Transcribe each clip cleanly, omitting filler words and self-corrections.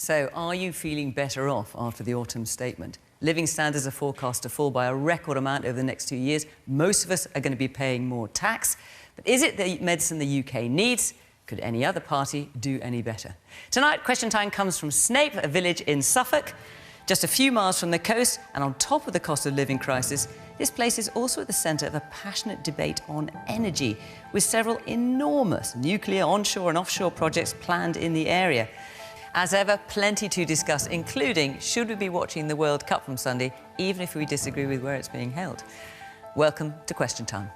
So, are you feeling better off after the autumn statement? Living standards are forecast to fall by a record amount over the next 2 years. Most of us are going to be paying more tax. But is it the medicine the UK needs? Could any other party do any better? Tonight, Question Time comes from Snape, a village in Suffolk, just a few miles from the coast, and on top of the cost of living crisis, this place is also at the centre of a passionate debate on energy, with several enormous nuclear onshore and offshore projects planned in the area. As ever, plenty to discuss, including should we be watching the World Cup from Sunday, even if we disagree with where it's being held. Welcome to Question Time.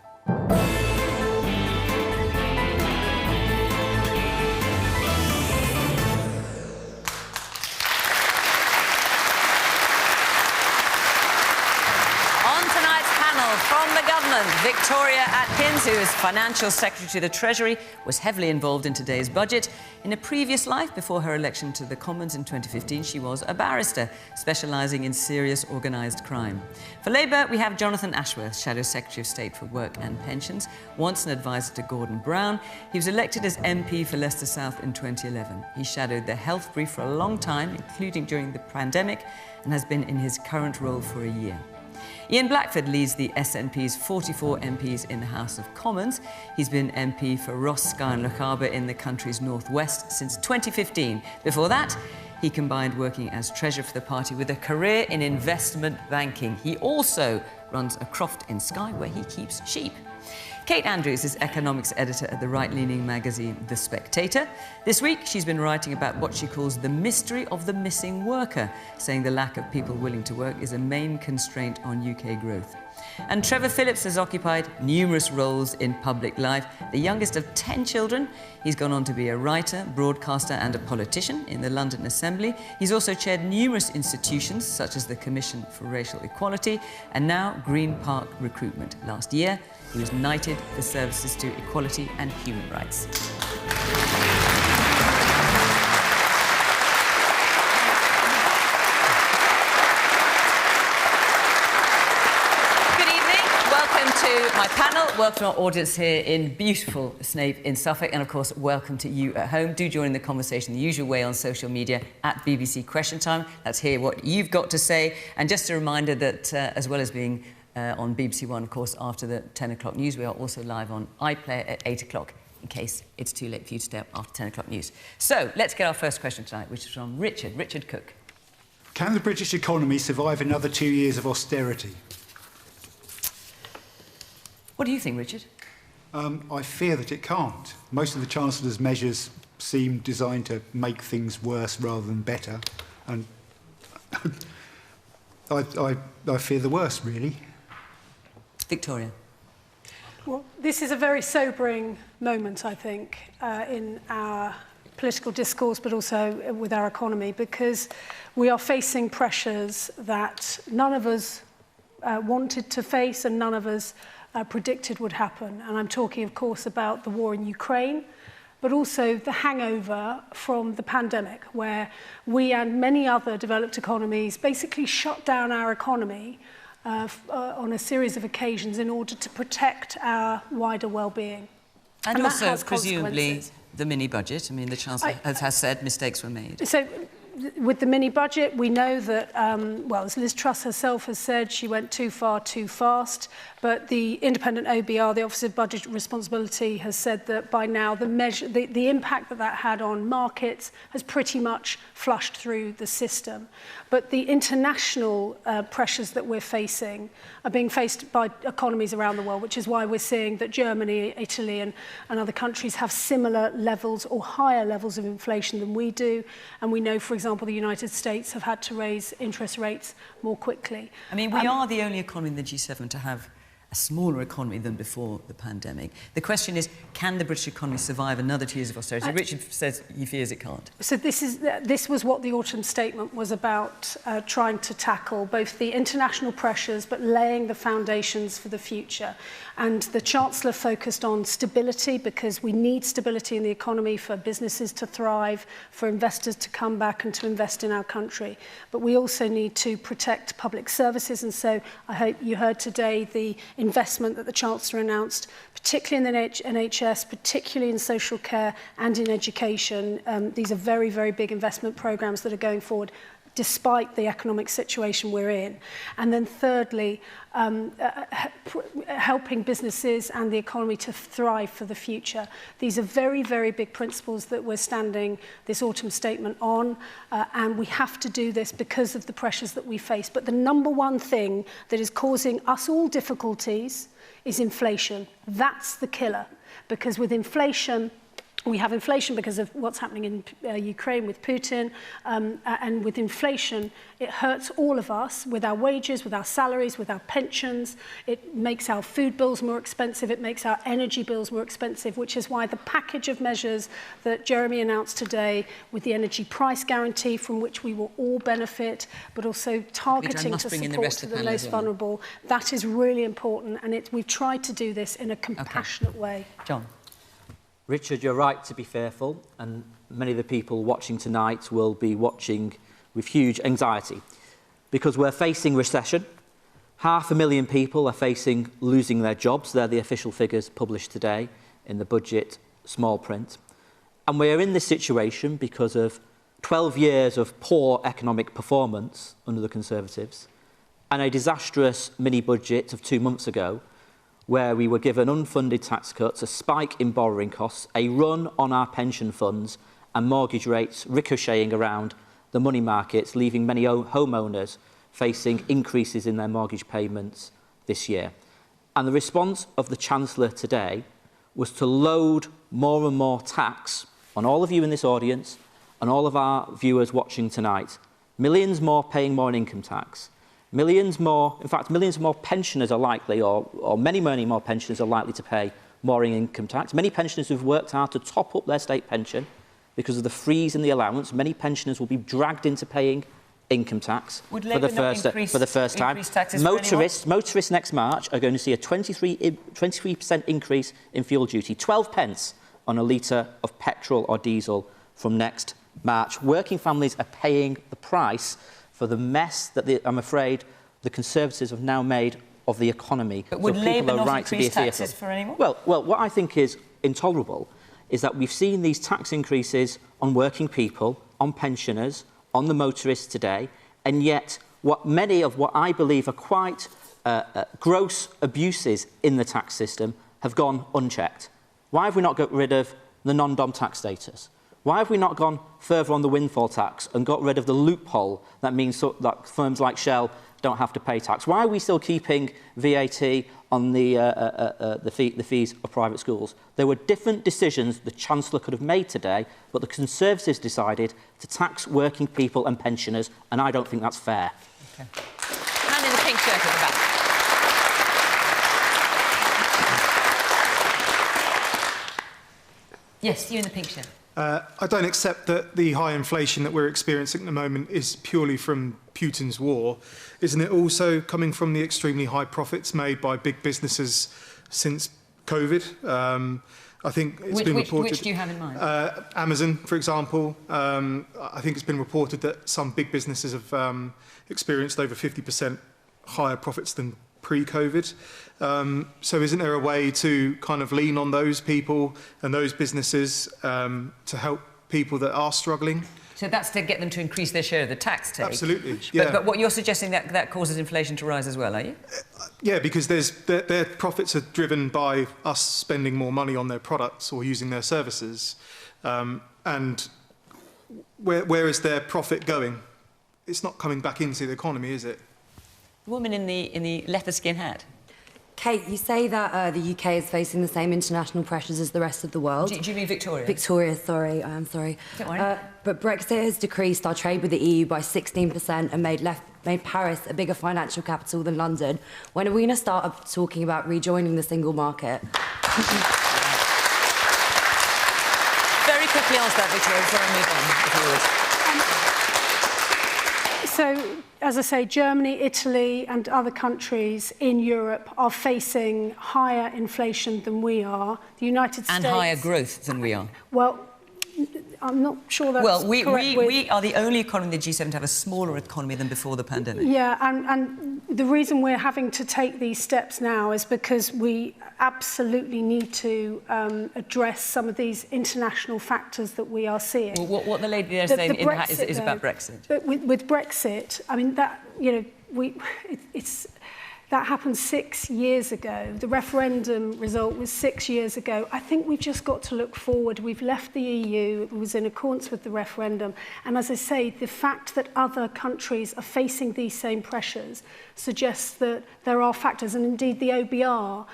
From the government, Victoria Atkins, who is Financial Secretary to the Treasury, was heavily involved in today's budget. In a previous life, before her election to the Commons in 2015, she was a barrister, specialising in serious organised crime. For Labour, we have Jonathan Ashworth, Shadow Secretary of State for Work and Pensions, once an advisor to Gordon Brown. He was elected as MP for Leicester South in 2011. He shadowed the health brief for a long time, including during the pandemic, and has been in his current role for a year. Ian Blackford leads the SNP's 44 MPs in the House of Commons. He's been MP for Ross, Skye and Lochaber in the country's northwest since 2015. Before that, he combined working as Treasurer for the party with a career in investment banking. He also runs a croft in Skye where he keeps sheep. Kate Andrews is economics editor at the right-leaning magazine The Spectator. This week, she's been writing about what she calls the mystery of the missing worker, saying the lack of people willing to work is a main constraint on UK growth. And Trevor Phillips has occupied numerous roles in public life. The youngest of 10 children, he's gone on to be a writer, broadcaster and a politician in the London Assembly. He's also chaired numerous institutions, such as the Commission for Racial Equality and now Green Park Recruitment. Last year, he was knighted for services to equality and human rights. My panel, welcome to our audience here in beautiful Snape in Suffolk, and of course welcome to you at home. Do join in the conversation the usual way on social media at BBC Question Time. Let's hear what you've got to say. And just a reminder that as well as being on BBC One, of course, after the 10 o'clock news, we are also live on iPlayer at 8 o'clock in case it's too late for you to stay up after 10 o'clock news. So let's get our first question tonight, which is from Richard Cook. Can the British economy survive another 2 years of austerity? What do you think, Richard? I fear that it can't. Most of the Chancellor's measures seem designed to make things worse rather than better, and I fear the worst, really. Victoria. Well, this is a very sobering moment, I think, in our political discourse, but also with our economy, because we are facing pressures that none of us wanted to face and none of us predicted would happen. And I'm talking, of course, about the war in Ukraine, but also the hangover from the pandemic, where we and many other developed economies basically shut down our economy on a series of occasions in order to protect our wider well-being. And also, presumably, the mini-budget. I mean, the Chancellor has said mistakes were made. So, with the mini-budget, we know that, well, as Liz Truss herself has said, she went too far, too fast. But the independent OBR, the Office of Budget Responsibility, has said that by now the impact that had on markets has pretty much flushed through the system. But the international pressures that we're facing are being faced by economies around the world, which is why we're seeing that Germany, Italy and other countries have similar levels or higher levels of inflation than we do. And we know, for example, the United States have had to raise interest rates more quickly. I mean, we are the only economy in the G7 to have a smaller economy than before the pandemic. The question is, can the British economy survive another 2 years of austerity? Richard says he fears it can't. So this was what the autumn statement was about, trying to tackle both the international pressures but laying the foundations for the future. And the Chancellor focused on stability, because we need stability in the economy for businesses to thrive, for investors to come back and to invest in our country. But we also need to protect public services, and so I hope you heard today the investment that the Chancellor announced, particularly in the NHS, particularly in social care and in education. These are very, very big investment programmes that are going forward, despite the economic situation we're in. And then thirdly, helping businesses and the economy to thrive for the future. These are very, very big principles that we're standing this autumn statement on, and we have to do this because of the pressures that we face. But the number one thing that is causing us all difficulties is inflation. That's the killer, because with inflation, we have inflation because of what's happening in Ukraine with Putin, and with inflation, it hurts all of us with our wages, with our salaries, with our pensions. It makes our food bills more expensive. It makes our energy bills more expensive, which is why the package of measures that Jeremy announced today with the energy price guarantee, from which we will all benefit, but also targeting to support to the most vulnerable, that is really important. And we've tried to do this in a compassionate way. John. Richard, you're right to be fearful, and many of the people watching tonight will be watching with huge anxiety, because we're facing recession. 500,000 people are facing losing their jobs. They're the official figures published today in the budget small print. And we're in this situation because of 12 years of poor economic performance under the Conservatives and a disastrous mini-budget of 2 months ago, where we were given unfunded tax cuts, a spike in borrowing costs, a run on our pension funds and mortgage rates ricocheting around the money markets, leaving many homeowners facing increases in their mortgage payments this year. And the response of the Chancellor today was to load more and more tax on all of you in this audience and all of our viewers watching tonight. Millions more paying more in income tax. Millions more, in fact, millions more pensioners are likely, or many more pensioners are likely to pay more in income tax. Many pensioners who've worked hard to top up their state pension because of the freeze in the allowance, many pensioners will be dragged into paying income tax for the first time. Motorists next March are going to see a 23% increase in fuel duty, 12 pence on a litre of petrol or diesel from next March. Working families are paying the price for the mess that I'm afraid the Conservatives have now made of the economy. But would Labour not increase taxes for anyone? Well, what I think is intolerable is that we've seen these tax increases on working people, on pensioners, on the motorists today, and yet many of what I believe are quite gross abuses in the tax system have gone unchecked. Why have we not got rid of the non-dom tax status? Why have we not gone further on the windfall tax and got rid of the loophole that means that firms like Shell don't have to pay tax? Why are we still keeping VAT on the fees of private schools? There were different decisions the Chancellor could have made today, but the Conservatives decided to tax working people and pensioners, and I don't think that's fair. Okay. Man in the pink shirt at the back. Yes, you in the pink shirt. I don't accept that the high inflation that we're experiencing at the moment is purely from Putin's war. Isn't it also coming from the extremely high profits made by big businesses since COVID? I think it's been reported... Which do you have in mind? Amazon, for example. I think it's been reported that some big businesses have experienced over 50% higher profits than pre-COVID. So isn't there a way to kind of lean on those people and those businesses to help people that are struggling? So that's to get them to increase their share of the tax take? Absolutely, yeah. But what you're suggesting that causes inflation to rise as well, are you? Yeah, because their profits are driven by us spending more money on their products or using their services. And where is their profit going? It's not coming back into the economy, is it? The woman in the leather skin hat. Kate, you say that the UK is facing the same international pressures as the rest of the world. Do you mean Victoria? Victoria, sorry, I am sorry. Don't worry. But Brexit has decreased our trade with the EU by 16% and made Paris a bigger financial capital than London. When are we going to start talking about rejoining the single market? Very quickly answer that, Victoria, before I move on, if you would. So, as I say, Germany, Italy and other countries in Europe are facing higher inflation than we are. The United States... And higher growth than we are. Well, I'm not sure that's well, we correct. are the only economy in the G7 to have a smaller economy than before the pandemic. Yeah, and the reason we're having to take these steps now is because we absolutely need to address some of these international factors that we are seeing. Well, what the lady there is saying is about Brexit. With Brexit, I mean, that, you know, that happened 6 years ago. The referendum result was 6 years ago. I think we've just got to look forward. We've left the EU. It was in accordance with the referendum. And as I say, the fact that other countries are facing these same pressures suggests that there are factors. And indeed, the OBR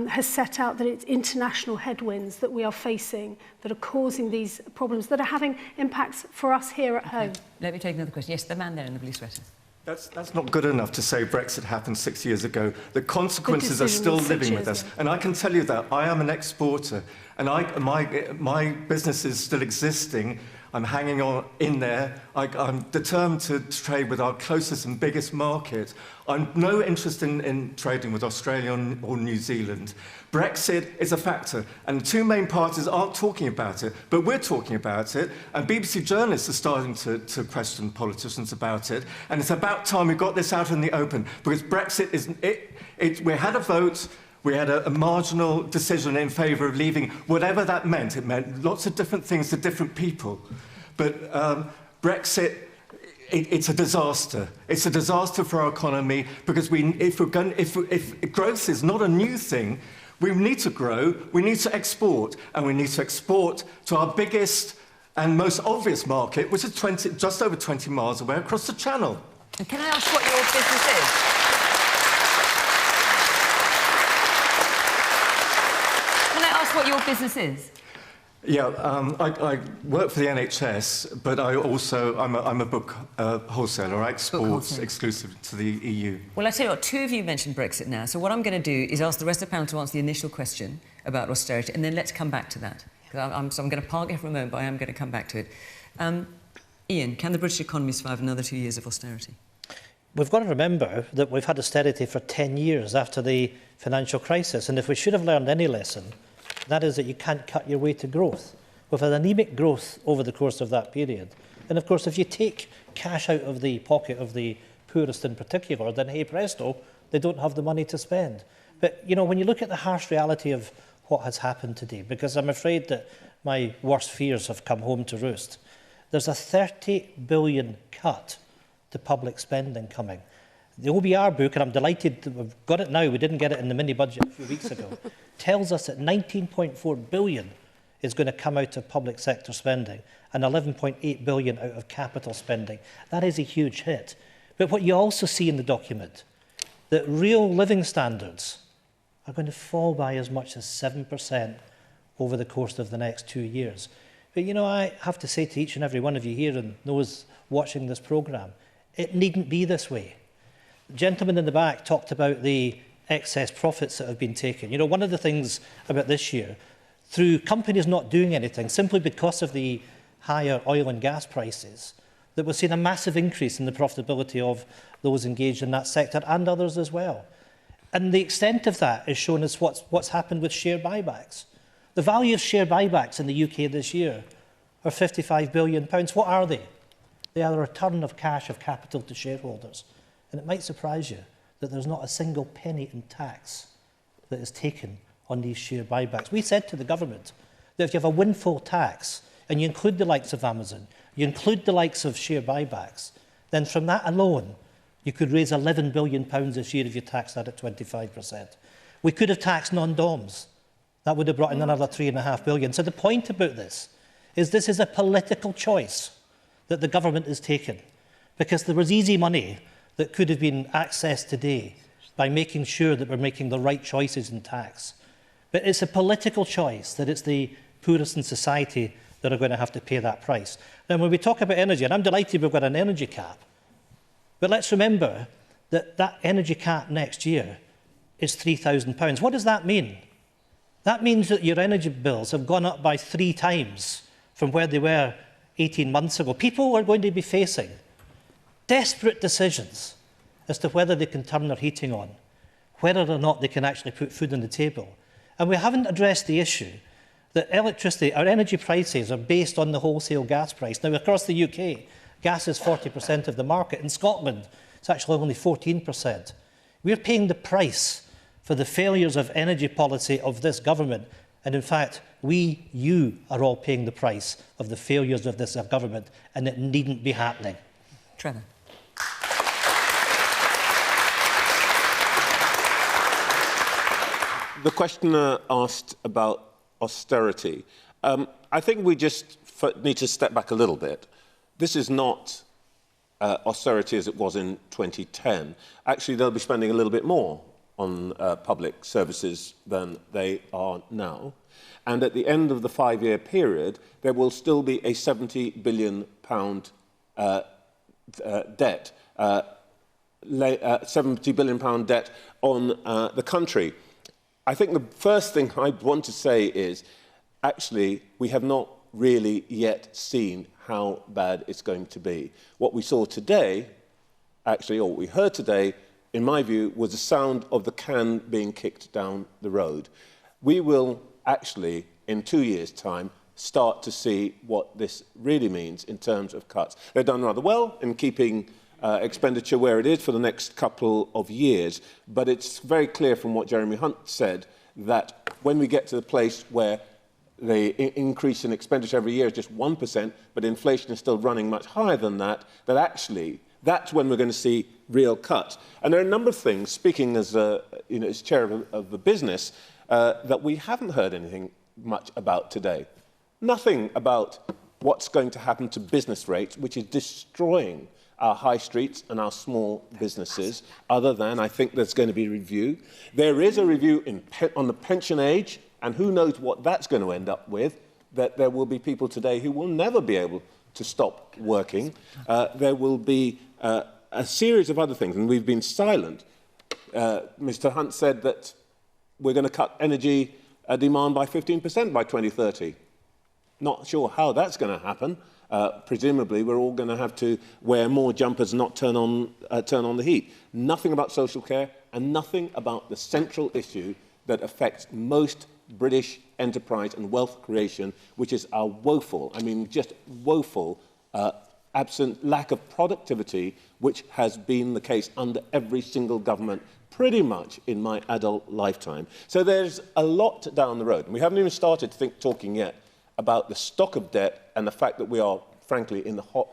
has set out that it's international headwinds that we are facing that are causing these problems, that are having impacts for us here at home. Let me take another question. Yes, the man there in the blue sweater. That's not good enough to say Brexit happened 6 years ago. The consequences are still living with us. And I can tell you that I am an exporter, and my business is still existing. I'm hanging on in there. I'm determined to trade with our closest and biggest market. I'm no interest in trading with Australia or New Zealand. Brexit is a factor, and the two main parties aren't talking about it, but we're talking about it, and BBC journalists are starting to question politicians about it, and it's about time we got this out in the open, because Brexit is... we had a vote. We had a marginal decision in favour of leaving, whatever that meant. It meant lots of different things to different people. But Brexit, it's a disaster. It's a disaster for our economy because if growth is not a new thing, we need to grow, we need to export, and we need to export to our biggest and most obvious market, which is just over 20 miles away across the Channel. And can I ask what your business is? What your business is? Yeah, I work for the NHS, but I'm a book wholesaler. I export exclusive to the EU. Well, I tell you what, two of you mentioned Brexit now, so what I'm going to do is ask the rest of the panel to answer the initial question about austerity, and then let's come back to that. So I'm going to park it for a moment, but I am going to come back to it. Ian, can the British economy survive another 2 years of austerity? We've got to remember that we've had austerity for 10 years after the financial crisis, and if we should have learned any lesson, that is that you can't cut your way to growth. We've had anemic growth over the course of that period. And of course, if you take cash out of the pocket of the poorest in particular, then hey presto, they don't have the money to spend. But, you know, when you look at the harsh reality of what has happened today, because I'm afraid that my worst fears have come home to roost, there's a 30 billion cut to public spending coming. The OBR book, and I'm delighted that we've got it now, we didn't get it in the mini-budget a few weeks ago, tells us that 19.4 billion is going to come out of public sector spending and 11.8 billion out of capital spending. That is a huge hit. But what you also see in the document, that real living standards are going to fall by as much as 7% over the course of the next 2 years. But, you know, I have to say to each and every one of you here and those watching this programme, it needn't be this way. The gentleman in the back talked about the excess profits that have been taken. You know, one of the things about this year, through companies not doing anything, simply because of the higher oil and gas prices, that we've seen a massive increase in the profitability of those engaged in that sector and others as well. And the extent of that is shown as what's happened with share buybacks. The value of share buybacks in the UK this year are £55 billion. What are they? They are a return of cash of capital to shareholders. And it might surprise you that there's not a single penny in tax that is taken on these share buybacks. We said to the government that if you have a windfall tax and you include the likes of Amazon, you include the likes of share buybacks, then from that alone, you could raise £11 billion this year if you tax that at 25%. We could have taxed non-DOMs. That would have brought in another £3.5 billion. So the point about this is a political choice that the government has taken, because there was easy money that could have been accessed today by making sure that we're making the right choices in tax. But it's a political choice that it's the poorest in society that are going to have to pay that price. Now, when we talk about energy, and I'm delighted we've got an energy cap, but let's remember that that energy cap next year is £3,000. What does that mean? That means that your energy bills have gone up by 3 times from where they were 18 months ago. People are going to be facing desperate decisions as to whether they can turn their heating on, whether or not they can actually put food on the table. And we haven't addressed the issue that electricity, our energy prices are based on the wholesale gas price. Now, across the UK, gas is 40% of the market. In Scotland, it's actually only 14%. We're paying the price for the failures of energy policy of this government. And in fact, you are all paying the price of the failures of this government, and it needn't be happening. Trevor. The questioner asked about austerity. I think we just need to step back a little bit. This is not austerity as it was in 2010. Actually, they'll be spending a little bit more on public services than they are now. And at the end of the 5-year period, there will still be a £70 billion debt, £70 billion debt on the country. I think the first thing I want to say is, actually, we have not really yet seen how bad it's going to be. What we saw today, actually, or what we heard today, in my view, was the sound of the can being kicked down the road. We will actually, in 2 years' time, start to see what this really means in terms of cuts. They've done rather well in keeping expenditure where it is for the next couple of years, but it's very clear from what Jeremy Hunt said that when we get to the place where the increase in expenditure every year is just 1%, but inflation is still running much higher than that, that actually that's when we're going to see real cuts. And there are a number of things, speaking as as chair of the business, that we haven't heard anything much about today. Nothing about what's going to happen to business rates, which is destroying our high streets and our small businesses, other than I think there's going to be a review. There is a review on the pension age, and who knows what that's going to end up with, that there will be people today who will never be able to stop working. There will be a series of other things, and we've been silent. Mr. Hunt said that we're going to cut energy demand by 15% by 2030. Not sure how that's going to happen. Presumably, we're all going to have to wear more jumpers and not turn on the heat. Nothing about social care and nothing about the central issue that affects most British enterprise and wealth creation, which is our woeful, just woeful, absent lack of productivity, which has been the case under every single government pretty much in my adult lifetime. So there's a lot down the road. And we haven't even started talking yet about the stock of debt and the fact that we are, frankly, in hot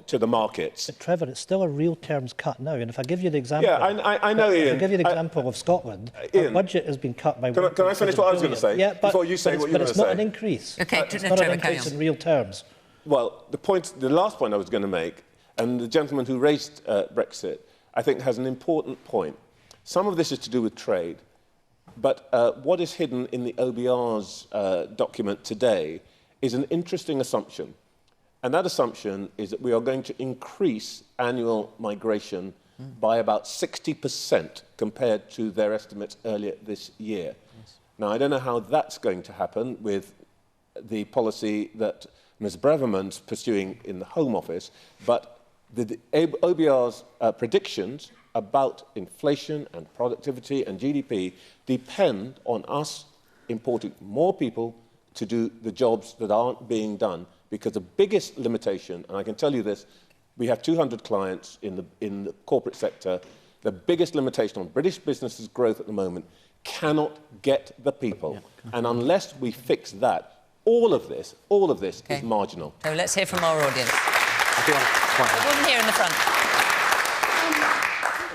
to the markets. But Trevor, it's still a real terms cut now. And if I give you the example... Yeah, I know, Ian. If I give you the example of Scotland, Ian, our budget has been cut by... Can I finish what I was going to say? Yeah, before you say what you were going to say? But it's not an increase. OK, it's not an increase in real terms. Well, the last point I was going to make, and the gentleman who raised Brexit, I think has an important point. Some of this is to do with trade, but what is hidden in the OBR's document today is an interesting assumption. And that assumption is that we are going to increase annual migration by about 60% compared to their estimates earlier this year. Yes. Now, I don't know how that's going to happen with the policy that Ms. Braverman's pursuing in the Home Office, but the OBR's predictions about inflation and productivity and GDP depend on us importing more people to do the jobs that aren't being done, because the biggest limitation, and I can tell you this, we have 200 clients in the corporate sector. The biggest limitation on British businesses' growth at the moment cannot get the people. Yeah. And unless we fix that, all of this is marginal. So let's hear from our audience. The woman here in the front.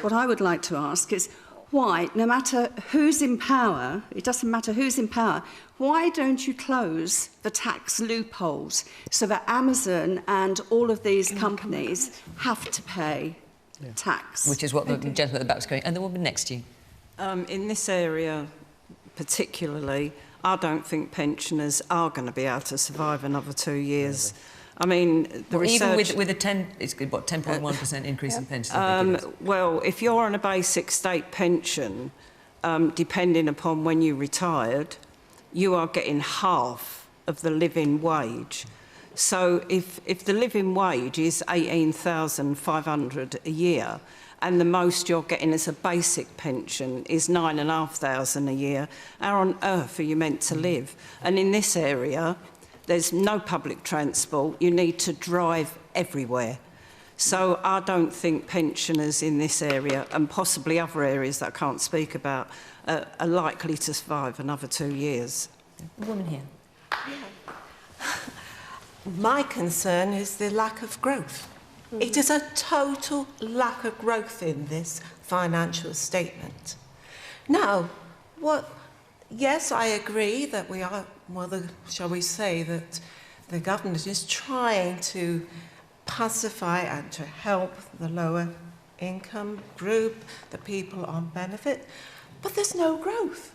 What I would like to ask is why, no matter who's in power, it doesn't matter who's in power, why don't you close the tax loopholes so that Amazon and all of these companies have to pay tax? Which is what the gentleman at the back was going, and the woman next to you. In this area particularly, I don't think pensioners are going to be able to survive another 2 years. Really? I mean, the research... Even with a 10.1% increase in pensions? Well, if you're on a basic state pension, depending upon when you retired, you are getting half of the living wage. So if the living wage is $18,500 a year, and the most you're getting as a basic pension is £9,500 a year, how on earth are you meant to live? And in this area, there's no public transport. You need to drive everywhere. So I don't think pensioners in this area, and possibly other areas that I can't speak about, are likely to survive another 2 years. The woman here. My concern is the lack of growth. It is a total lack of growth in this financial statement. Now, yes, I agree that we are, shall we say, that the government is trying to pacify and to help the lower income group, the people on benefit, but there's no growth.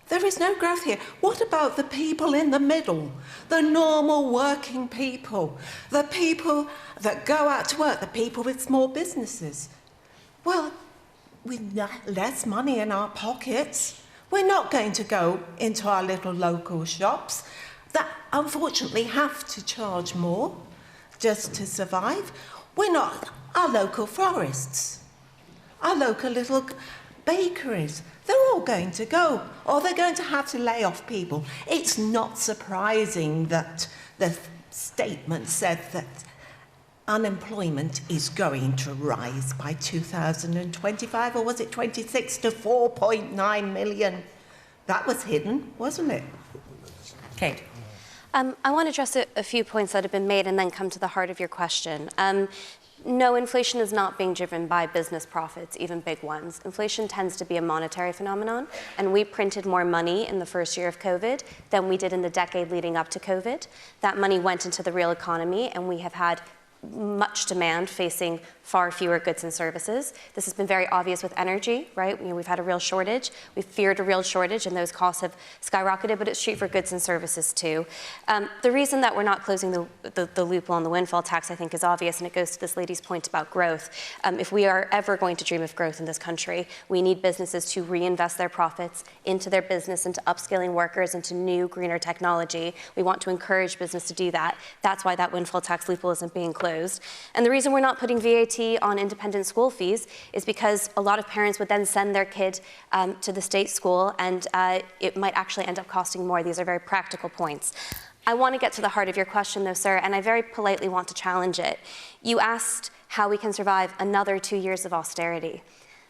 There is no growth here. What about the people in the middle, the normal working people, the people that go out to work, the people with small businesses? Well, with less money in our pockets, we're not going to go into our little local shops that unfortunately have to charge more just to survive. We're not our local florists, our local little bakeries. They're all going to go, or they're going to have to lay off people. It's not surprising that the statement said that unemployment is going to rise by 2025, or was it 26, to 4.9 million. That was hidden, wasn't it? Kate. I want to address a few points that have been made and then come to the heart of your question. No, inflation is not being driven by business profits, even big ones. Inflation tends to be a monetary phenomenon, and we printed more money in the first year of COVID than we did in the decade leading up to COVID. That money went into the real economy, and we have had much demand facing far fewer goods and services. This has been very obvious with energy, right? We've had a real shortage. We've feared a real shortage, and those costs have skyrocketed, but it's true for goods and services too. The reason that we're not closing the loophole on the windfall tax, I think, is obvious, and it goes to this lady's point about growth. If we are ever going to dream of growth in this country, we need businesses to reinvest their profits into their business, into upskilling workers, into new, greener technology. We want to encourage business to do that. That's why that windfall tax loophole isn't being closed. And the reason we're not putting VAT on independent school fees is because a lot of parents would then send their kid to the state school, and it might actually end up costing more. These are very practical points. I want to get to the heart of your question, though, sir, and I very politely want to challenge it. You asked how we can survive another 2 years of austerity.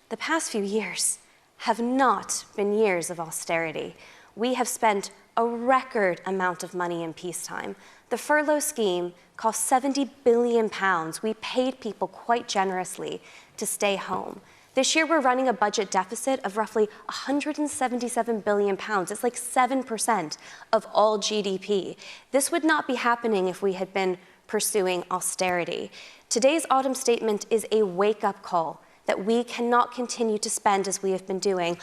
The past few years have not been years of austerity. We have spent a record amount of money in peacetime. The furlough scheme cost £70 billion. We paid people quite generously to stay home. This year, we're running a budget deficit of roughly £177 billion. It's like 7% of all GDP. This would not be happening if we had been pursuing austerity. Today's autumn statement is a wake-up call that we cannot continue to spend as we have been doing.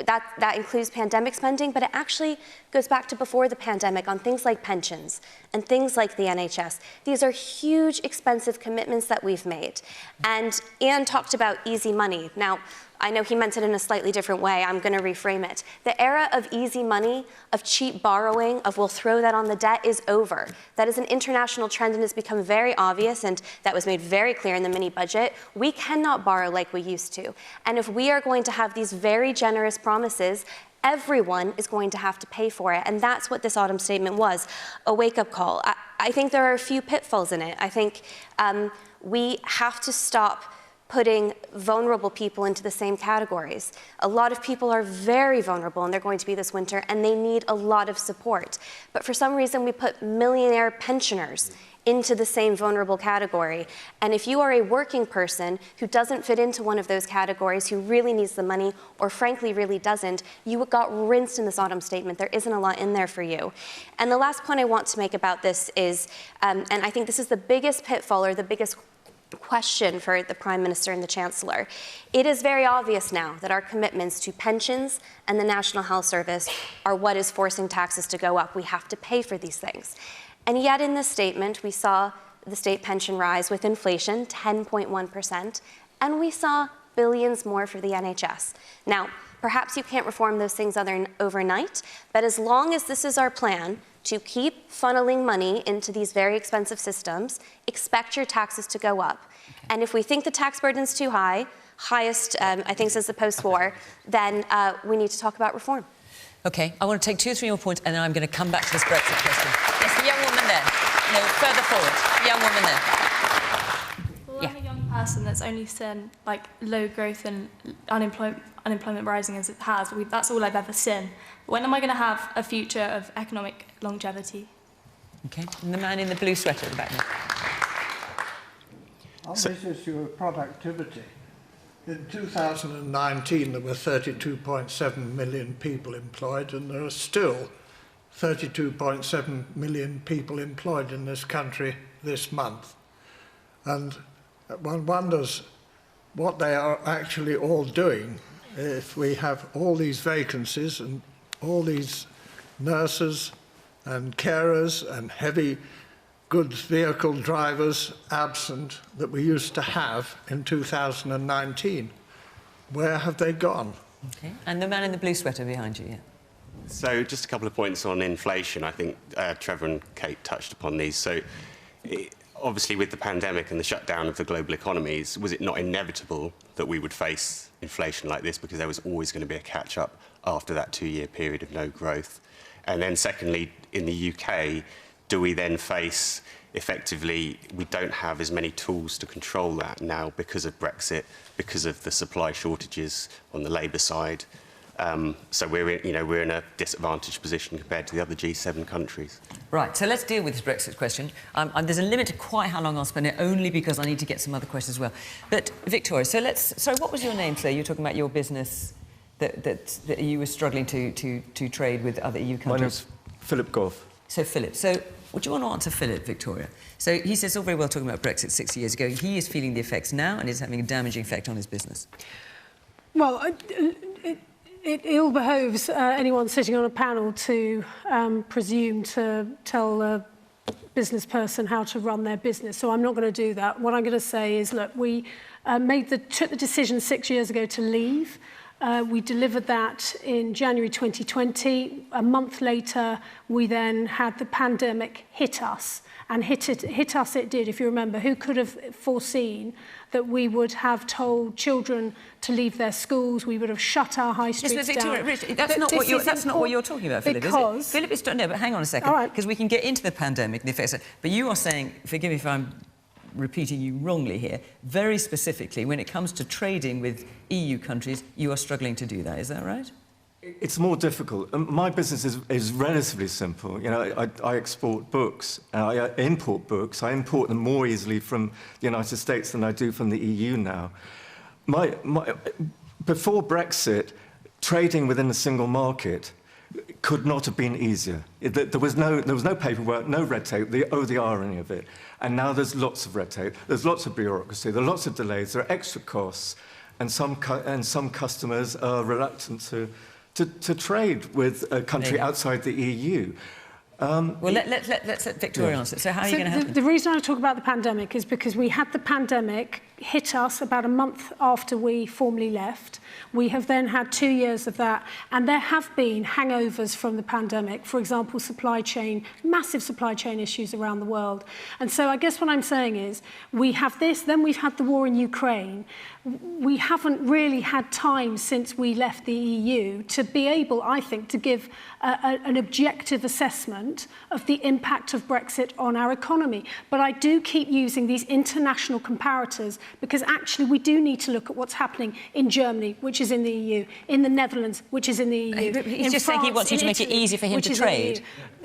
That includes pandemic spending, but it actually goes back to before the pandemic on things like pensions and things like the NHS. These are huge, expensive commitments that we've made. And Ian talked about easy money. Now, I know he meant it in a slightly different way. I'm going to reframe it. The era of easy money, of cheap borrowing, of we'll throw that on the debt is over. That is an international trend and has become very obvious, and that was made very clear in the mini budget. We cannot borrow like we used to. And if we are going to have these very generous promises, everyone is going to have to pay for it. And that's what this autumn statement was, a wake-up call. I think there are a few pitfalls in it. I think we have to stop putting vulnerable people into the same categories. A lot of people are very vulnerable, and they're going to be this winter, and they need a lot of support. But for some reason, we put millionaire pensioners into the same vulnerable category. And if you are a working person who doesn't fit into one of those categories, who really needs the money, or frankly really doesn't, you got rinsed in this autumn statement. There isn't a lot in there for you. And the last point I want to make about this is, and I think this is the biggest pitfall, or the biggest question for the Prime Minister and the Chancellor. It is very obvious now that our commitments to pensions and the National Health Service are what is forcing taxes to go up. We have to pay for these things. And yet in this statement, we saw the state pension rise with inflation, 10.1%, and we saw billions more for the NHS. Now, perhaps you can't reform those things overnight, but as long as this is our plan, to keep funneling money into these very expensive systems, expect your taxes to go up. And if we think the tax burden's too high, highest, I think, since the post-war, then we need to talk about reform. OK, I want to take 2 or 3 more points, and then I'm going to come back to this Brexit question. Yes, the young woman there. No, further forward. The young woman there. Well, I'm a young person that's only seen, like, low growth and unemployment rising as it has. That's all I've ever seen. When am I going to have a future of economic longevity? OK, and the man in the blue sweater at the back there. On this issue of productivity, in 2019 there were 32.7 million people employed, and there are still 32.7 million people employed in this country this month. And one wonders what they are actually all doing if we have all these vacancies and all these nurses and carers and heavy goods vehicle drivers absent that we used to have in 2019. Where have they gone? Okay. And the man in the blue sweater behind you, yeah. So just a couple of points on inflation. I think Trevor and Kate touched upon these. So obviously with the pandemic and the shutdown of the global economies, was it not inevitable that we would face inflation like this, because there was always going to be a catch-up after that 2-year period of no growth? And then secondly, in the UK, do we then face, effectively, we don't have as many tools to control that now because of Brexit, because of the supply shortages on the Labour side. So we're in a disadvantaged position compared to the other G7 countries. Right, so let's deal with this Brexit question. There's a limit to quite how long I'll spend it, only because I need to get some other questions as well. But Victoria, so what was your name, sir? You were talking about your business that you were struggling to trade with other EU countries. My name's Philip Goff. So Philip, would you want to answer Philip, Victoria? So he says, all very well talking about Brexit 60 years ago. He is feeling the effects now, and it's having a damaging effect on his business. Well, it ill behoves anyone sitting on a panel to presume to tell a business person how to run their business. So I'm not going to do that. What I'm going to say is, look, we took the decision 6 years ago to leave. We delivered that in January 2020. A month later, we then had the pandemic hit us. And hit us it did, if you remember. Who could have foreseen that we would have told children to leave their schools, we would have shut our high streets yes, but Victoria, down. Rich, that's not what you're talking about, Philip, is it? Philip is... No, but hang on a second, because we can get into the pandemic and the effects. But you are saying, forgive me if I'm repeating you wrongly here, very specifically, when it comes to trading with EU countries, you are struggling to do that. Is that right? It's more difficult. My business is relatively simple. You know, I export books, I import books. I import them more easily from the United States than I do from the EU now. Before Brexit, trading within the single market could not have been easier. There was no paperwork, no red tape. The irony of it. And now there's lots of red tape. There's lots of bureaucracy. There are lots of delays. There are extra costs, and some customers are reluctant to trade with a country outside the EU. Well, let's let Victoria answer. So how are you going to help? The reason I talk about the pandemic is because we had the pandemic hit us about a month after we formally left. We have then had 2 years of that, and there have been hangovers from the pandemic. For example, massive supply chain issues around the world. And so I guess what I'm saying is we have this, then we've had the war in Ukraine. We haven't really had time since we left the EU to be able, I think, to give an objective assessment of the impact of Brexit on our economy. But I do keep using these international comparators because actually we do need to look at what's happening in Germany, which is in the EU, in the Netherlands, which is in the EU. He's just saying he wants you to make it easier for him to trade.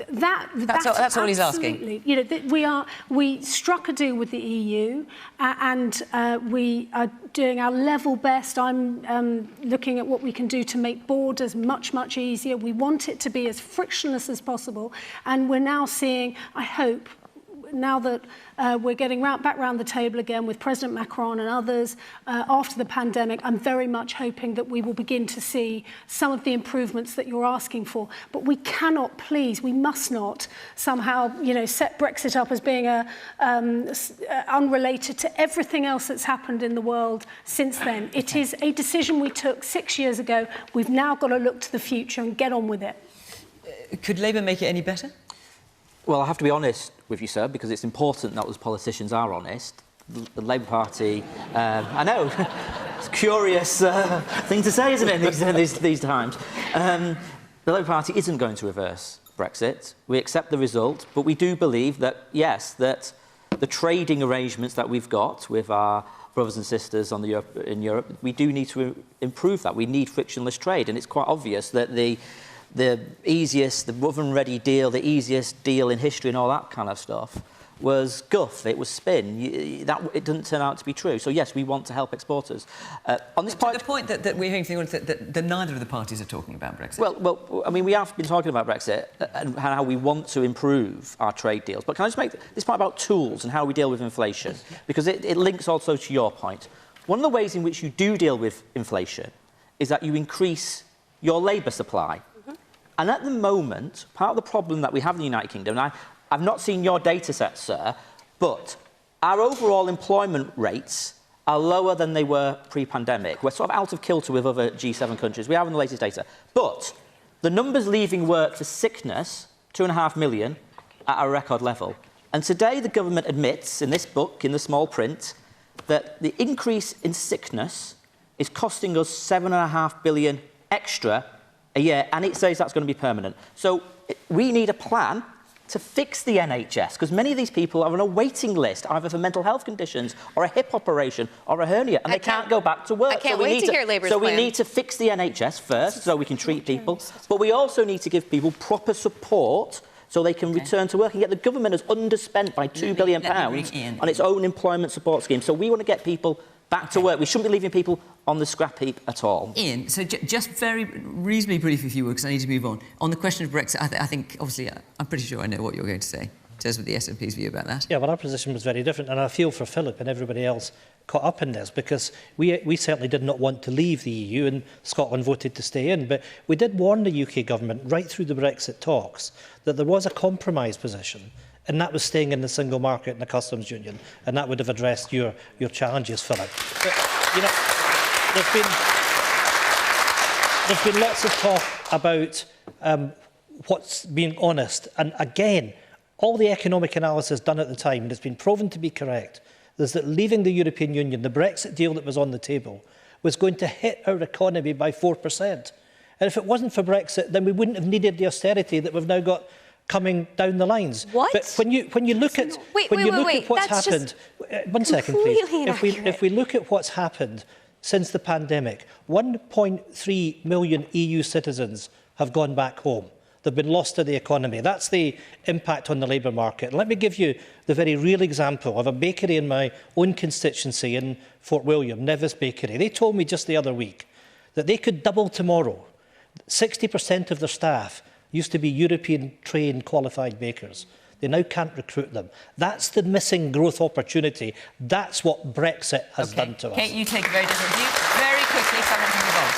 That's all he's asking. You know, we struck a deal with the EU, and we are doing our level best. I'm looking at what we can do to make borders much easier. We want it to be as frictionless as possible, and we're now seeing, I hope, now that we're getting back round the table again with President Macron and others after the pandemic, I'm very much hoping that we will begin to see some of the improvements that you're asking for. But we cannot, please, we must not somehow, set Brexit up as being unrelated to everything else that's happened in the world since then. It is a decision we took 6 years ago. We've now got to look to the future and get on with it. Could Labour make it any better? Well, I have to be honest with you, sir, because it's important that us politicians are honest. The Labour Party, I know, it's a curious thing to say, isn't it, these times? The Labour Party isn't going to reverse Brexit. We accept the result, but we do believe that, yes, that the trading arrangements that we've got with our brothers and sisters in Europe, we do need to improve that. We need frictionless trade, and it's quite obvious that the easiest, the oven-ready deal, the easiest deal in history and all that kind of stuff was guff, it was spin. It didn't turn out to be true. So, yes, we want to help exporters. On this point... The point that we're hearing from that neither of the parties are talking about Brexit. Well, I mean, we have been talking about Brexit and how we want to improve our trade deals. But can I just make this point about tools and how we deal with inflation? Because it links also to your point. One of the ways in which you do deal with inflation is that you increase your labour supply. And at the moment, part of the problem that we have in the United Kingdom, and I've not seen your data set, sir, but our overall employment rates are lower than they were pre-pandemic. We're sort of out of kilter with other G7 countries. We have in the latest data. But the numbers leaving work for sickness, 2.5 million, at a record level. And today the government admits, in this book, in the small print, that the increase in sickness is costing us £7.5 billion extra a year, and it says that's going to be permanent. So we need a plan to fix the NHS, because many of these people are on a waiting list, either for mental health conditions or a hip operation or a hernia, and they can't go back to work. I can't wait to hear Labour's plan. So we need to fix the NHS first, so we can treat people, but we also need to give people proper support so they can return to work. And yet the government has underspent by £2 billion on its own employment support scheme. So we want to get people back to work. We shouldn't be leaving people on the scrap heap at all. Ian, so just very reasonably brief, if you would, because I need to move on. On the question of Brexit, I think, obviously, I'm pretty sure I know what you're going to say in terms of the SNP's view about that. Yeah, well, our position was very different, and I feel for Philip and everybody else caught up in this, because we certainly did not want to leave the EU, and Scotland voted to stay in, but we did warn the UK government right through the Brexit talks that there was a compromise position, and that was staying in the single market and the customs union, and that would have addressed your challenges, Philip. But, you know, there's been lots of talk about what's being honest, and again, all the economic analysis done at the time, and it's been proven to be correct, is that leaving the European Union, the Brexit deal that was on the table, was going to hit our economy by 4%. And if it wasn't for Brexit, then we wouldn't have needed the austerity that we've now got coming down the lines. What? But when you look at what's happened, one second, please. If we look at what's happened since the pandemic, 1.3 million EU citizens have gone back home. They've been lost to the economy. That's the impact on the labour market. Let me give you the very real example of a bakery in my own constituency in Fort William, Nevis Bakery. They told me just the other week that they could double tomorrow. 60% of their staff used to be European-trained qualified bakers. They now can't recruit them. That's the missing growth opportunity. That's what Brexit has done to us. Kate, you take a very different view. Very quickly, someone can move on.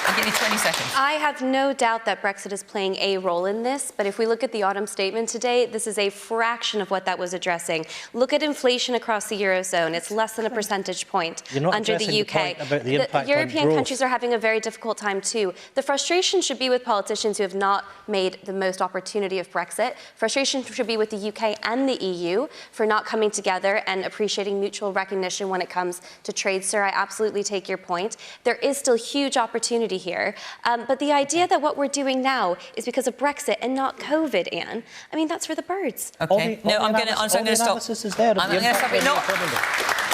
I'll give you 20 seconds. I have no doubt that Brexit is playing a role in this, but if we look at the autumn statement today, this is a fraction of what that was addressing. Look at inflation across the Eurozone. It's less than a percentage point under the UK. The European countries are having a very difficult time too. The frustration should be with politicians who have not made the most opportunity of Brexit. Frustration should be with the UK and the EU for not coming together and appreciating mutual recognition when it comes to trade, sir. I absolutely take your point. There is still huge opportunity here. But the idea that what we're doing now is because of Brexit and not COVID, Anne, I mean, that's for the birds. OK. No, I'm going to stop. I'm going to stop it. No,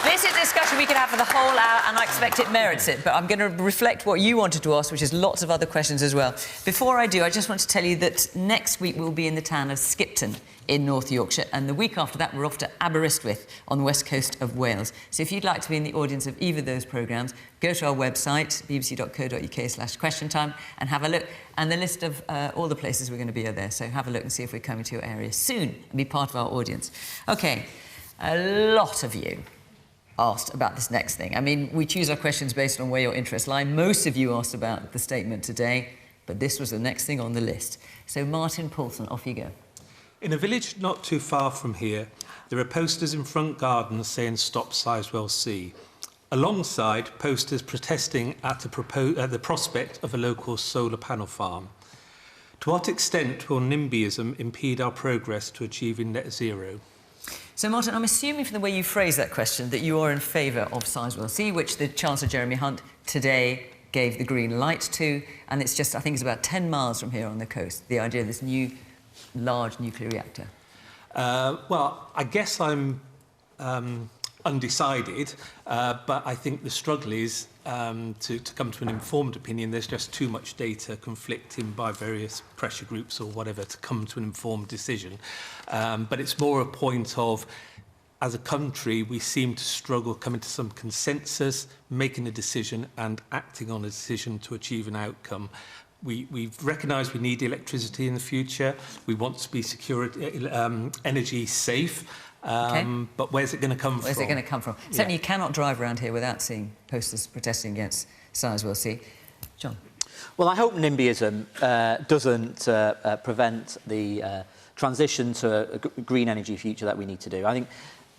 this is a discussion we could have for the whole hour, and I expect it merits it. But I'm going to reflect what you wanted to ask, which is lots of other questions as well. Before I do, I just want to tell you that next week we'll be in the town of Skipton in North Yorkshire, and the week after that we're off to Aberystwyth on the west coast of Wales. So if you'd like to be in the audience of either of those programmes, go to our website, bbc.co.uk/question time, and have a look. And the list of all the places we're going to be are there, so have a look and see if we're coming to your area soon and be part of our audience. OK, a lot of you asked about this next thing. I mean, we choose our questions based on where your interests lie. Most of you asked about the statement today, but this was the next thing on the list. So Martin Paulson, off you go. In a village not too far from here, there are posters in front gardens saying "Stop Sizewell C", alongside posters protesting at the prospect of a local solar panel farm. To what extent will NIMBYism impede our progress to achieving net zero? So, Martin, I'm assuming from the way you phrased that question that you are in favour of Sizewell C, which the Chancellor Jeremy Hunt today gave the green light to, and it's just, I think it's about 10 miles from here on the coast, the idea of this new large nuclear reactor. Well, I guess I'm undecided, but I think the struggle is to come to an informed opinion. There's just too much data conflicting by various pressure groups or whatever to come to an informed decision. But it's more a point of, as a country, we seem to struggle coming to some consensus, making a decision and acting on a decision to achieve an outcome. We've recognised we need electricity in the future. We want to be secure, energy safe. But where's it going to come from? Where's it going to come from? Certainly you cannot drive around here without seeing posters protesting against Sizewell C. John? Well, I hope NIMBYism doesn't prevent the transition to a green energy future that we need to do. I think,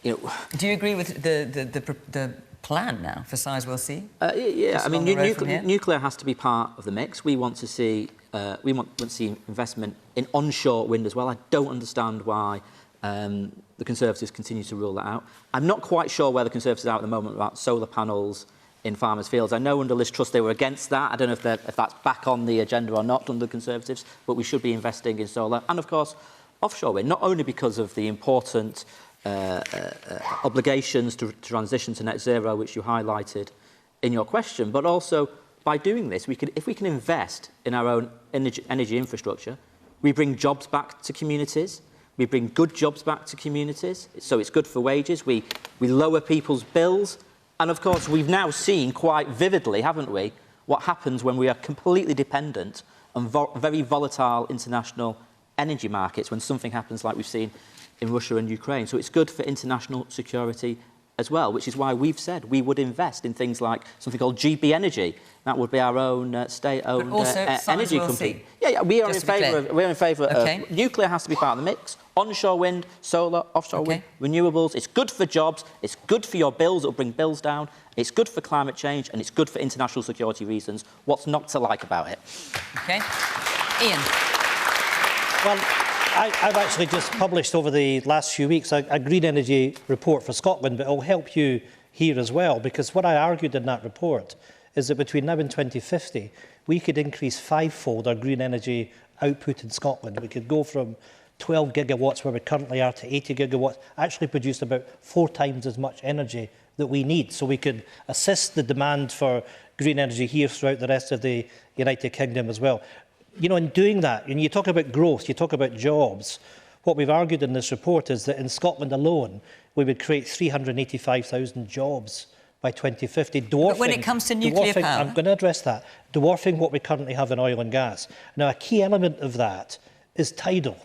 you know... Do you agree with the plan now for Sizewell C? Yeah, I mean, nuclear has to be part of the mix. We want to see investment in onshore wind as well. I don't understand why the Conservatives continue to rule that out. I'm not quite sure where the Conservatives are at the moment about solar panels in farmers' fields. I know under Liz Truss they were against that. I don't know if that's back on the agenda or not under the Conservatives, but we should be investing in solar. And, of course, offshore wind, not only because of the important obligations to transition to net zero, which you highlighted in your question, but also by doing this, if we can invest in our own energy infrastructure, we bring jobs back to communities. We bring good jobs back to communities, so it's good for wages. We lower people's bills. And, of course, we've now seen quite vividly, haven't we, what happens when we are completely dependent on very volatile international energy markets when something happens like we've seen in Russia and Ukraine. So it's good for international security as well, which is why we've said we would invest in things like something called GB Energy. That would be our own state-owned energy company. Yeah, we are in favour of nuclear has to be part of the mix. Onshore wind, solar, offshore wind, renewables. It's good for jobs. It's good for your bills. It'll bring bills down. It's good for climate change, and it's good for international security reasons. What's not to like about it? OK. Ian. Well, I've actually just published over the last few weeks a green energy report for Scotland, but it'll help you here as well, because what I argued in that report is that between now and 2050, we could increase fivefold our green energy output in Scotland. We could go from 12 gigawatts where we currently are to 80 gigawatts, actually produce about 4 times as much energy that we need. So we could assist the demand for green energy here throughout the rest of the United Kingdom as well. You know, in doing that, and you talk about growth, you talk about jobs, what we've argued in this report is that in Scotland alone, we would create 385,000 jobs by 2050, dwarfing... But when it comes to nuclear power... I'm going to address that. Dwarfing what we currently have in oil and gas. Now, a key element of that is tidal.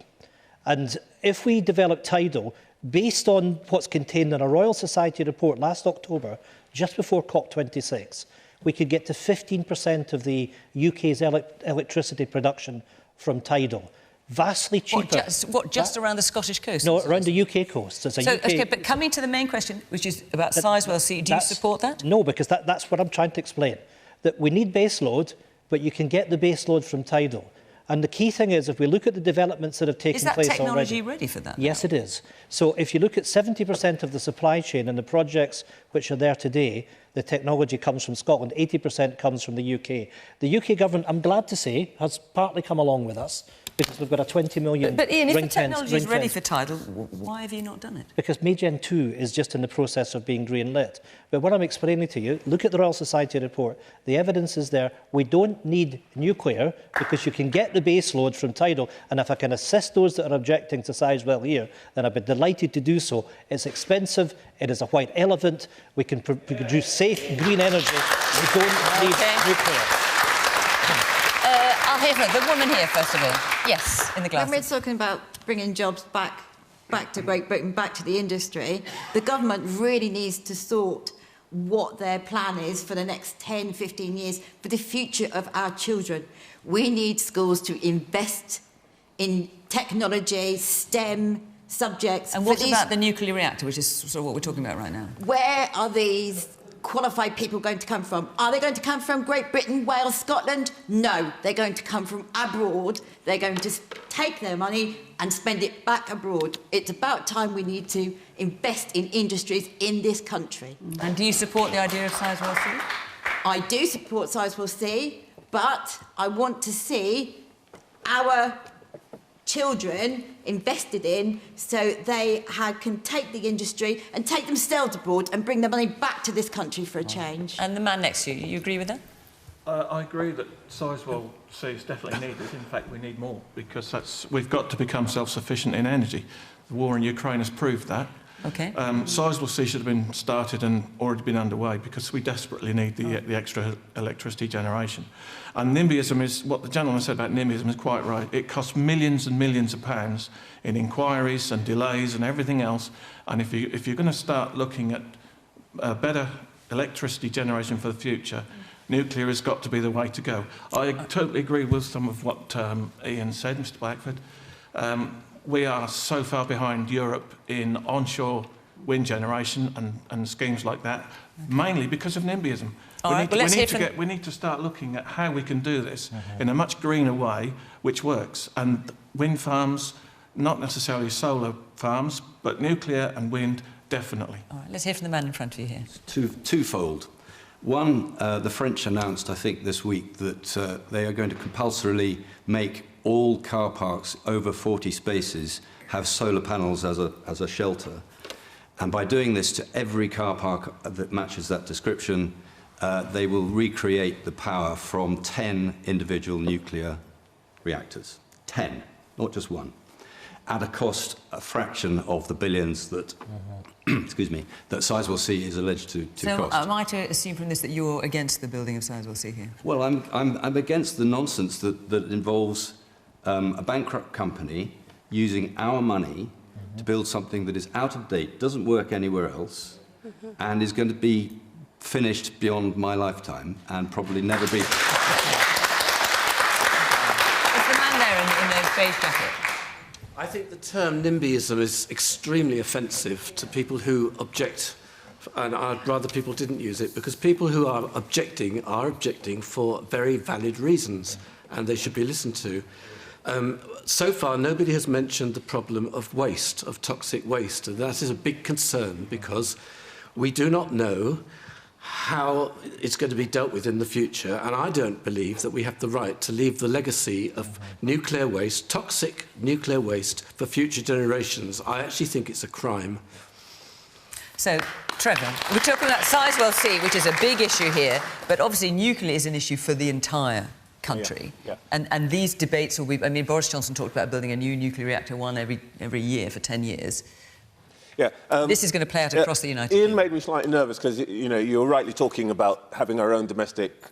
And if we develop tidal, based on what's contained in a Royal Society report last October, just before COP26, we could get to 15% of the UK's electricity production from tidal. Vastly cheaper. Just around the Scottish coast? No, around the UK coast. OK, but coming to the main question, which is about Sizewell C, do you support that? No, because that's what I'm trying to explain. That we need base load, but you can get the base load from tidal. And the key thing is, if we look at the developments that have taken place already... Is that technology ready for that? Yes, it is. So if you look at 70% of the supply chain and the projects which are there today, the technology comes from Scotland, 80% comes from the UK. The UK government, I'm glad to say, has partly come along with us, because we've got a 20 million... But Ian, if the technology is ready for tidal, why have you not done it? Because Maygen 2 is just in the process of being green-lit. But what I'm explaining to you, look at the Royal Society report. The evidence is there. We don't need nuclear because you can get the base load from tidal. And if I can assist those that are objecting to Sizewell here, then I'd be delighted to do so. It's expensive. It is a white elephant. We can produce safe green energy. We don't need nuclear. I'll hear from the woman here, first of all. Yes, in the glasses. When we're talking about bringing jobs back to Great Britain, back to the industry, the government really needs to sort what their plan is for the next 10, 15 years, for the future of our children. We need schools to invest in technology, STEM subjects. And what about the nuclear reactor, which is sort of what we're talking about right now? Where are these qualified people going to come from? Are they going to come from Great Britain, Wales, Scotland? No, they're going to come from abroad. They're going to take their money and spend it back abroad. It's about time we need to invest in industries in this country. And do you support the idea of Sizewell C? I do support Sizewell C, but I want to see our children invested in so they can take the industry and take themselves abroad and bring the money back to this country for a change. And the man next to you, you agree with that? I agree that Sizewell C is definitely needed. In fact, we need more because we've got to become self-sufficient in energy. The war in Ukraine has proved that. Okay. Sizewell C should have been started and already been underway because we desperately need the extra electricity generation. And NIMBYism is, what the gentleman said about NIMBYism is quite right. It costs millions and millions of pounds in inquiries and delays and everything else. And if you're going to start looking at better electricity generation for the future, nuclear has got to be the way to go. I totally agree with some of what Ian said, Mr. Blackford. We are so far behind Europe in onshore wind generation and schemes like that, mainly because of NIMBYism. We need to start looking at how we can do this in a much greener way, which works. And wind farms, not necessarily solar farms, but nuclear and wind, definitely. All right, let's hear from the man in front of you here. Twofold. One, the French announced, I think, this week that they are going to compulsorily make all car parks over 40 spaces have solar panels as a shelter. And by doing this to every car park that matches that description, they will recreate the power from 10 individual nuclear reactors. 10, not just one. At a cost, a fraction of the billions that, excuse me, that Sizewell C is alleged to cost. So am I to assume from this that you're against the building of Sizewell C here? Well, I'm against the nonsense that involves a bankrupt company using our money to build something that is out of date, doesn't work anywhere else, and is going to be finished beyond my lifetime and probably never be. It's the man there in the beige jacket. I think the term NIMBYism is extremely offensive to people who object, and I'd rather people didn't use it, because people who are objecting for very valid reasons, and they should be listened to. So far, nobody has mentioned the problem of waste, of toxic waste, and that is a big concern because we do not know how it's going to be dealt with in the future, and I don't believe that we have the right to leave the legacy of nuclear waste, toxic nuclear waste, for future generations. I actually think it's a crime. So, Trevor, we're talking about Sizewell C, which is a big issue here, but obviously nuclear is an issue for the entire country. Yeah. And these debates will be... I mean, Boris Johnson talked about building a new nuclear reactor, one every year for 10 years. Yeah, this is going to play out across the United Kingdom. Kingdom. Ian made me slightly nervous because, you know, you're rightly talking about having our own domestic,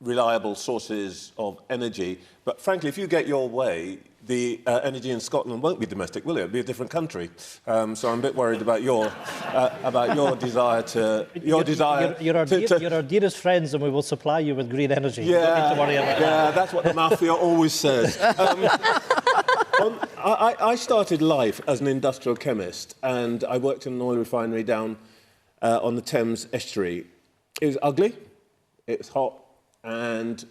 reliable sources of energy. But frankly, if you get your way, the energy in Scotland won't be domestic, will it? It'll be a different country. So I'm a bit worried about your desire to... You're our dearest friends and we will supply you with green energy. Yeah, you don't need to worry about that. Yeah, that's what the mafia always says. I started life as an industrial chemist and I worked in an oil refinery down on the Thames estuary. It was ugly, it was hot, and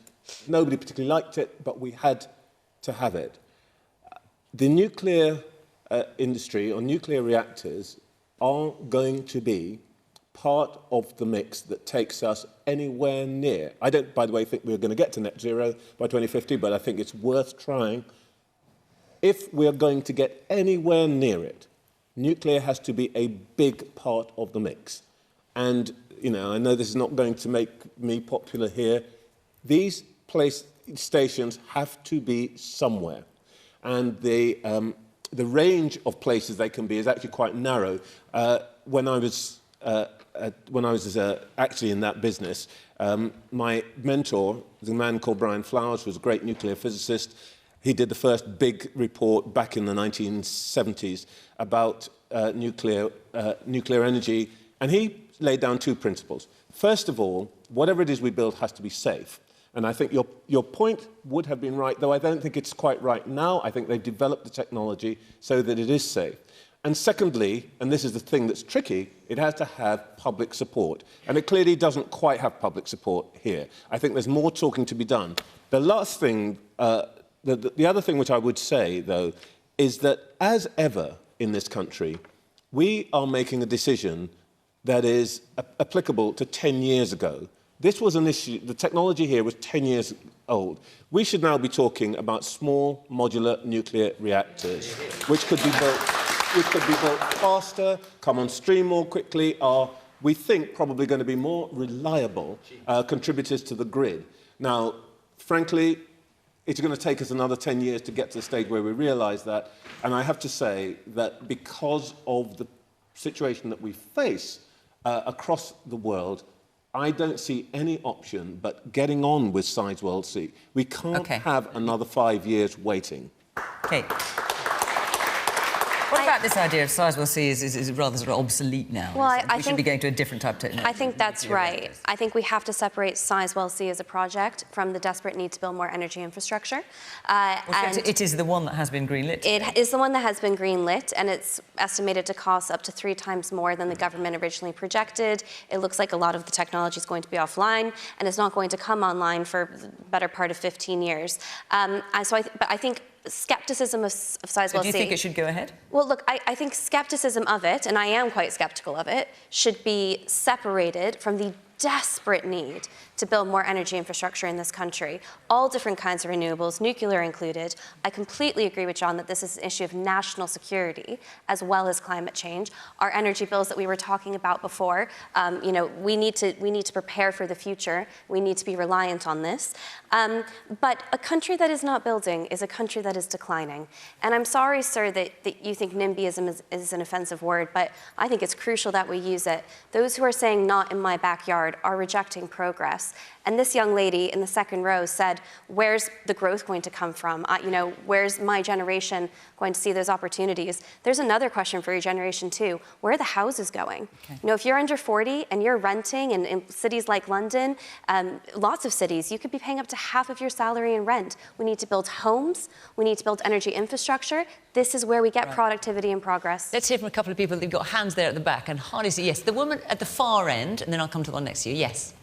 nobody particularly liked it, but we had to have it. The nuclear industry or nuclear reactors are going to be part of the mix that takes us anywhere near. I don't, by the way, think we're going to get to net zero by 2050, but I think it's worth trying. If we're going to get anywhere near it, nuclear has to be a big part of the mix. And, you know, I know this is not going to make me popular here. These stations have to be somewhere. And the range of places they can be is actually quite narrow. When I was actually in that business, my mentor was a man called Brian Flowers, who was a great nuclear physicist. He did the first big report back in the 1970s about nuclear energy, and he laid down two principles. First of all, whatever it is we build has to be safe. And I think your point would have been right, though I don't think it's quite right now. I think they've developed the technology so that it is safe. And secondly, and this is the thing that's tricky, it has to have public support. And it clearly doesn't quite have public support here. I think there's more talking to be done. The last thing, the other thing which I would say, though, is that as ever in this country, we are making a decision that is applicable to 10 years ago. This was an issue, the technology here was 10 years old. We should now be talking about small modular nuclear reactors, which could be built faster, come on stream more quickly, are, we think, probably going to be more reliable contributors to the grid. Now, frankly, it's going to take us another 10 years to get to the stage where we realise that. And I have to say that because of the situation that we face across the world, I don't see any option but getting on with Sizewell C. We can't have another 5 years waiting. Kate. What about this idea of Sizewell C is rather sort of obsolete now? Well, I we should be going to a different type of technology. I think that's right. I think we have to separate Sizewell C as a project from the desperate need to build more energy infrastructure. And it is the one that has been greenlit. It is the one that has been greenlit, and it's estimated to cost up to 3 times more than the government originally projected. It looks like a lot of the technology is going to be offline, and it's not going to come online for the better part of 15 years. But I think skepticism of Sizewell C... So do you think it should go ahead? Well, look, I think skepticism of it, and I am quite skeptical of it, should be separated from the desperate need to build more energy infrastructure in this country, all different kinds of renewables, nuclear included. I completely agree with John that this is an issue of national security as well as climate change. Our energy bills that we were talking about before, you know, we need to prepare for the future. We need to be reliant on this. But a country that is not building is a country that is declining. And I'm sorry, sir, that you think NIMBYism is an offensive word, but I think it's crucial that we use it. Those who are saying not in my backyard are rejecting progress. And this young lady in the second row said, where's the growth going to come from? You know, where's my generation going to see those opportunities? There's another question for your generation too. Where are the houses going? Okay. You know, if you're under 40 and you're renting in cities like London, lots of cities, you could be paying up to half of your salary in rent. We need to build homes. We need to build energy infrastructure. This is where we get productivity and progress. Let's hear from a couple of people. They've got hands there at the back, and Hardy said yes. The woman at the far end, and then I'll come to the one next to you. Yes.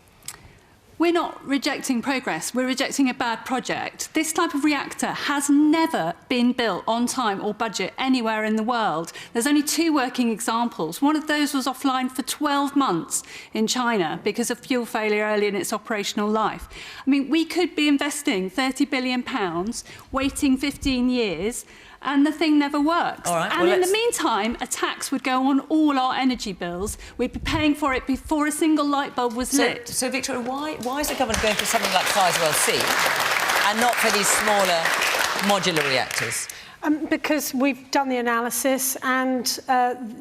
We're not rejecting progress, we're rejecting a bad project. This type of reactor has never been built on time or budget anywhere in the world. There's only 2 working examples. One of those was offline for 12 months in China because of fuel failure early in its operational life. I mean, we could be investing £30 billion, waiting 15 years, and the thing never works. All right, and in the meantime, a tax would go on all our energy bills. We'd be paying for it before a single light bulb was lit. So, Victoria, why is the government going for something like Sizewell C and not for these smaller modular reactors? Because we've done the analysis, and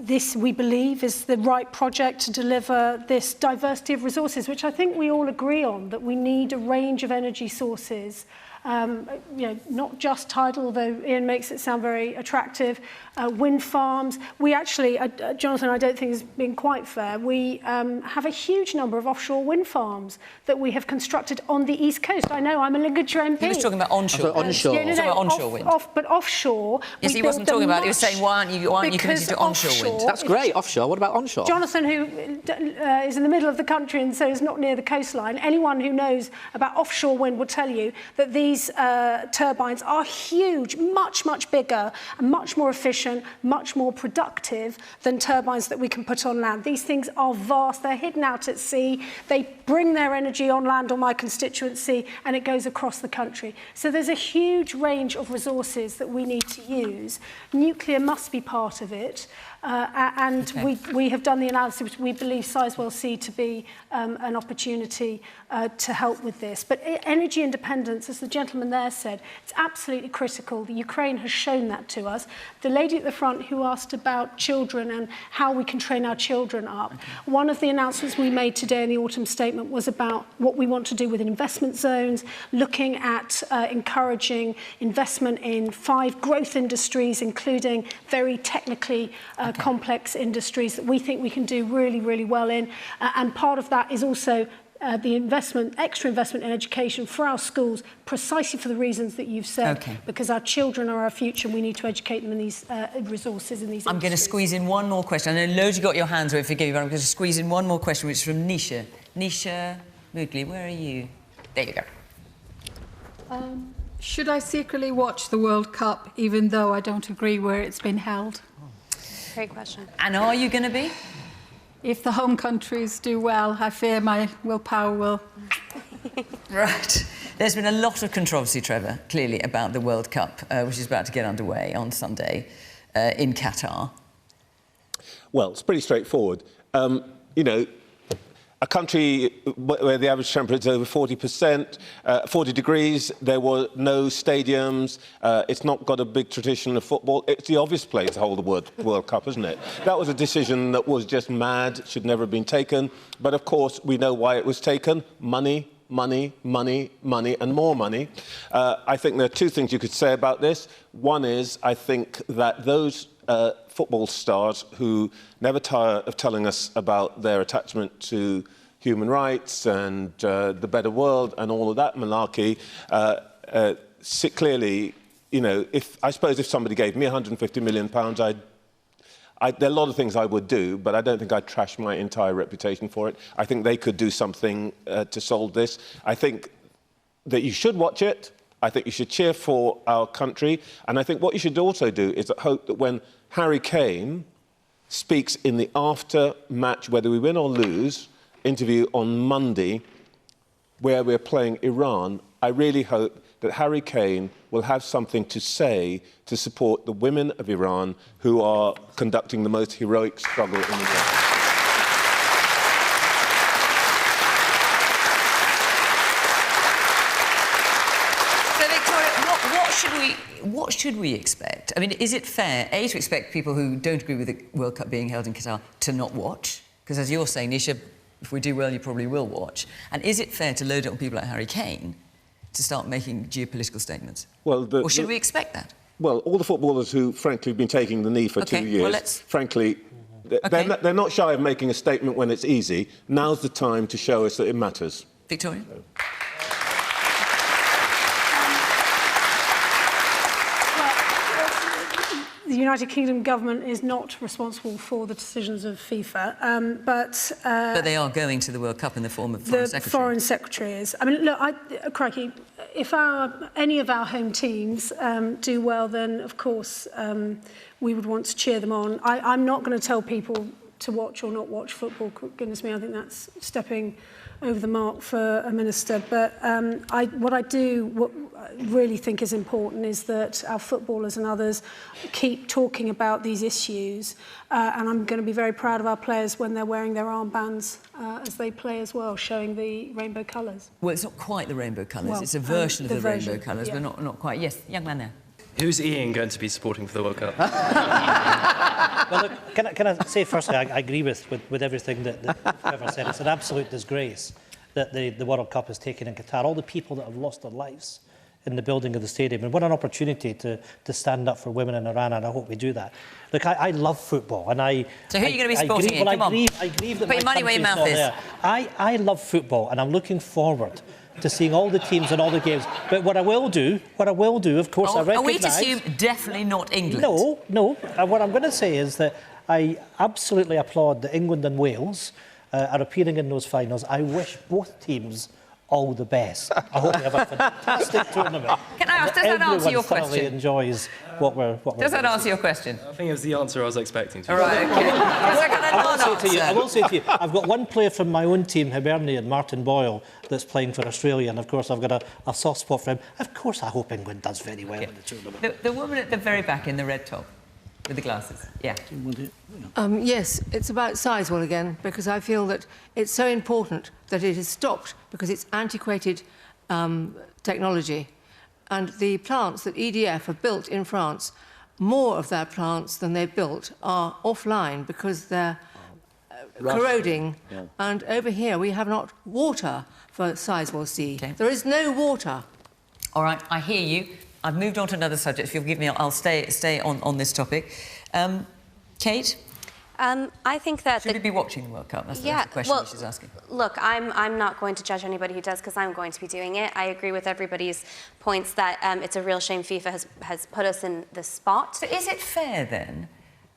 this, we believe, is the right project to deliver this diversity of resources, which I think we all agree on, that we need a range of energy sources. You know, not just tidal, though Ian makes it sound very attractive, wind farms. We actually, Jonathan, I don't think has been quite fair. We have a huge number of offshore wind farms that we have constructed on the East Coast. I know, I'm a Lincolnshire MP. He was talking about onshore. Onshore. Yeah, no, onshore wind. But offshore... Yes, he wasn't talking about it. He was saying, why aren't you committed to onshore wind? That's great, offshore. What about onshore? Jonathan, who is in the middle of the country and so is not near the coastline, anyone who knows about offshore wind will tell you that these turbines are huge, much, much bigger and much more efficient, much more productive than turbines that we can put on land. These things are vast. They're hidden out at sea. They bring their energy on land on my constituency, and it goes across the country. So there's a huge range of resources that we need to use. Nuclear must be part of it. We have done the analysis. We believe Sizewell C to be an opportunity to help with this. But energy independence, as the gentleman there said, it's absolutely critical. The Ukraine has shown that to us. The lady at the front who asked about children and how we can train our children up. One of the announcements we made today in the autumn statement was about what we want to do with investment zones, looking at encouraging investment in 5 growth industries, including very technically complex industries that we think we can do really, really well in. And part of that is also the extra investment in education for our schools, precisely for the reasons that you've said, because our children are our future and we need to educate them in these resources in these I'm going to squeeze in one more question. I know loads of you got your hands where, forgive me, but I'm going to squeeze in one more question, which is from Nisha. Nisha Moodley, where are you? There you go. Should I secretly watch the World Cup, even though I don't agree where it's been held? Great question. And are you going to be? If the home countries do well, I fear my willpower will. Right. There's been a lot of controversy, Trevor, clearly, about the World Cup, which is about to get underway on Sunday in Qatar. Well, it's pretty straightforward. You know, a country where the average temperature is over 40 degrees, there were no stadiums, it's not got a big tradition of football. It's the obvious place to hold the World Cup, isn't it? That was a decision that was just mad, should never have been taken. But of course, we know why it was taken. Money, money, money, money, and more money. I think there are two things you could say about this. One is, I think that those football stars who never tire of telling us about their attachment to human rights and the better world and all of that malarkey, clearly, you know, I suppose if somebody gave me £150 million, there are a lot of things I would do, but I don't think I'd trash my entire reputation for it. I think they could do something to solve this. I think that you should watch it. I think you should cheer for our country. And I think what you should also do is hope that when Harry Kane speaks in the after-match, whether we win or lose, interview on Monday, where we're playing Iran, I really hope that Harry Kane will have something to say to support the women of Iran who are conducting the most heroic struggle in the world. What should we expect? I mean, is it fair, A, to expect people who don't agree with the World Cup being held in Qatar to not watch? Because as you're saying, Nisha, if we do well, you probably will watch. And is it fair to load it on people like Harry Kane to start making geopolitical statements? Well, or should we expect that? Well, all the footballers who, frankly, have been taking the knee for 2 years, frankly, they're not shy of making a statement when it's easy. Now's the time to show us that it matters. Victoria? The United Kingdom government is not responsible for the decisions of FIFA, but they are going to the World Cup in the form of foreign secretary. The foreign secretary is. I mean, look, crikey, if any of our home teams do well, then of course we would want to cheer them on. I'm not going to tell people to watch or not watch football. Goodness me, I think that's stepping over the mark for a minister. But what I really think is important is that our footballers and others keep talking about these issues. And I'm going to be very proud of our players when they're wearing their armbands as they play as well, showing the rainbow colours. Well, it's not quite the rainbow colours. Well, it's a version of the version, rainbow colours, but not quite. Yes, young man there. Who's Ian going to be supporting for the World Cup? Well, look, can I say firstly, I agree with everything that Trevor said. It's an absolute disgrace that the World Cup is taken in Qatar. All the people that have lost their lives in the building of the stadium. And what an opportunity to stand up for women in Iran, and I hope we do that. Look, I love football, and So who are you going to be supporting in? Come on. I grieve that Put your money where your mouth is. I love football, and I'm looking forward to seeing all the teams and all the games. But what I will do, of course, I recognise... Are we to assume definitely not England? No. What I'm going to say is that I absolutely applaud that England and Wales are appearing in those finals. I wish both teams all the best. I hope we have a fantastic tournament. Can I ask, does that answer your question? Everyone enjoys what we're Does that answer your question? I think it was the answer I was expecting. All right, okay. I will say to you, I've got one player from my own team, Hibernian, Martin Boyle, that's playing for Australia, and of course I've got a soft spot for him. Of course I hope England does very well in the tournament. The woman at the very back in the red top with the glasses. Yeah. Yes, it's about Sizewell again, because I feel that it's so important that it is stopped because it's antiquated technology. And the plants that EDF have built in France, more of their plants than they've built are offline because they're corroding. Yeah. And over here we have not water for Sizewell C. Okay. There is no water. All right, I hear you. I've moved on to another subject. If you'll give me, I'll stay on this topic. Kate, I think that... Should we be watching the World Cup? That's the question she's asking. Look, I'm not going to judge anybody who does because I'm going to be doing it. I agree with everybody's points that it's a real shame FIFA has put us in this spot. So is it fair then?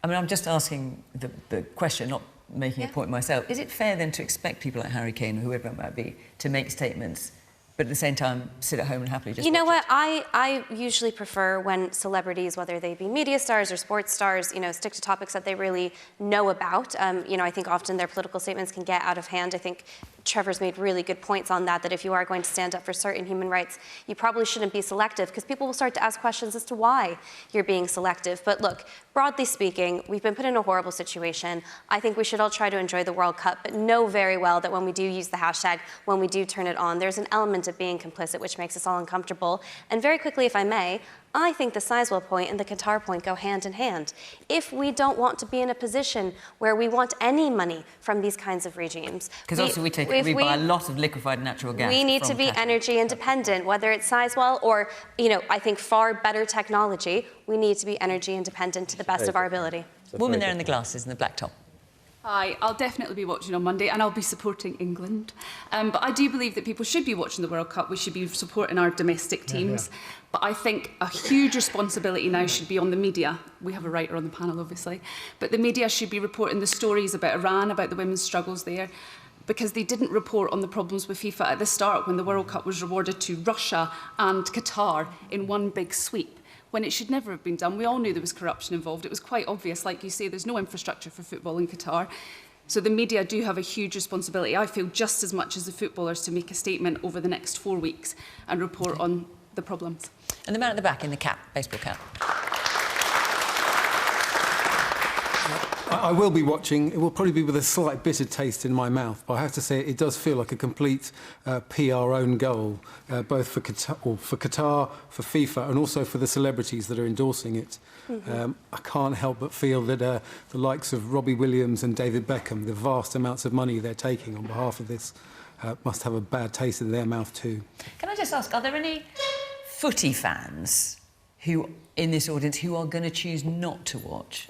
I mean, I'm just asking the question, not making a point myself. Is it fair then to expect people like Harry Kane or whoever it might be to make statements, but at the same time sit at home and happily just You know what? I usually prefer when celebrities, whether they be media stars or sports stars, you know, stick to topics that they really know about. You know, I think often their political statements can get out of hand. I think Trevor's made really good points on that if you are going to stand up for certain human rights, you probably shouldn't be selective because people will start to ask questions as to why you're being selective. But look, broadly speaking, we've been put in a horrible situation. I think we should all try to enjoy the World Cup, but know very well that when we do use the hashtag, when we do turn it on, there's an element of being complicit which makes us all uncomfortable. And very quickly, if I may, I think the Sizewell point and the Qatar point go hand in hand. If we don't want to be in a position where we want any money from these kinds of regimes... Because also we buy a lot of liquefied natural gas. We need to be energy independent, whether it's Sizewell or, you know, I think far better technology. We need to be energy independent to the best of our ability. Woman there in the glasses and the black top. Hi, I'll definitely be watching on Monday and I'll be supporting England. But I do believe that people should be watching the World Cup. We should be supporting our domestic teams. But I think a huge responsibility now should be on the media. We have a writer on the panel, obviously. But the media should be reporting the stories about Iran, about the women's struggles there, because they didn't report on the problems with FIFA at the start when the World Cup was rewarded to Russia and Qatar in one big sweep, when it should never have been done. We all knew there was corruption involved. It was quite obvious, like you say, there's no infrastructure for football in Qatar. So the media do have a huge responsibility, I feel, just as much as the footballers, to make a statement over the next 4 weeks and report on the problems. And the man at the back in the cap, baseball cap. I will be watching. It will probably be with a slight bitter taste in my mouth, but I have to say it does feel like a complete PR own goal, both for Qatar, for FIFA, and also for the celebrities that are endorsing it. I can't help but feel that the likes of Robbie Williams and David Beckham, the vast amounts of money they're taking on behalf of this, must have a bad taste in their mouth too. Can I just ask, are there any footy fans who, in this audience, who are going to choose not to watch?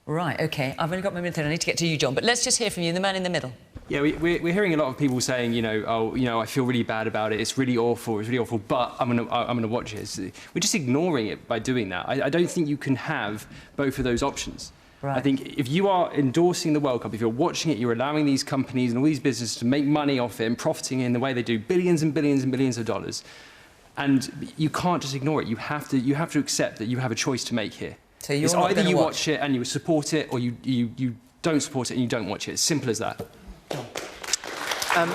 Right, OK. I've only got my minute. I need to get to you, John. But let's just hear from you, the man in the middle. Yeah, we're hearing a lot of people saying, you know, oh, you know, I feel really bad about it. It's really awful, but I'm gonna watch it. We're just ignoring it by doing that. I don't think you can have both of those options. Right. I think if you are endorsing the World Cup, if you're watching it, you're allowing these companies and all these businesses to make money off it and profiting in the way they do, billions and billions and billions of dollars, and you can't just ignore it. You have to accept that you have a choice to make here. So it's either you watch it and you support it, or you don't support it and you don't watch it. It's simple as that. I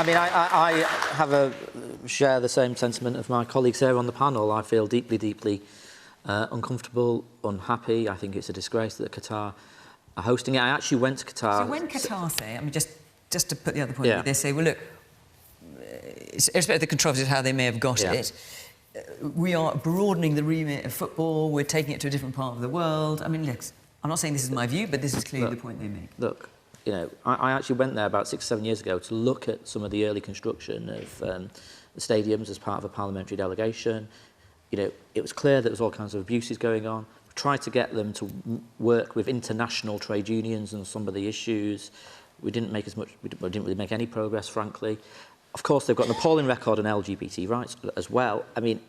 mean, I share the same sentiment of my colleagues here on the panel. I feel deeply, deeply uncomfortable, unhappy. I think it's a disgrace that Qatar are hosting it. I actually went to Qatar. So when Qatar say, I mean, just to put the other point, they say, well, look, irrespective of the controversy of how they may have got it, we are broadening the remit of football. We're taking it to a different part of the world. I mean, look, I'm not saying this is my view, but this is clearly the point they make. Look, you know, I actually went there about 6 or 7 years ago to look at some of the early construction of the stadiums as part of a parliamentary delegation. You know, it was clear that there was all kinds of abuses going on. We tried to get them to work with international trade unions on some of the issues. We didn't make as much. We didn't really make any progress, frankly. Of course, they've got an appalling record on LGBT rights as well. I mean,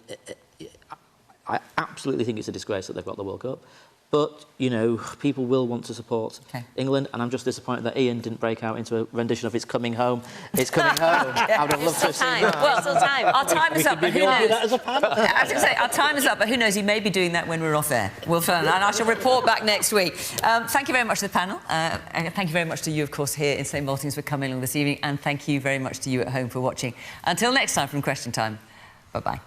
I absolutely think it's a disgrace that they've got the World Cup. But, you know, people will want to support England, and I'm just disappointed that Ian didn't break out into a rendition of It's Coming Home. It's Coming Home. I would have loved to have seen that. Well, still time. Our time is up, but who knows? That as a panel. I was going to say, our time is up, but who knows? He may be doing that when we're off air. We'll find out, and I shall report back next week. Thank you very much to the panel. And thank you very much to you, of course, here in St Maltings for coming along this evening, and thank you very much to you at home for watching. Until next time from Question Time, bye-bye.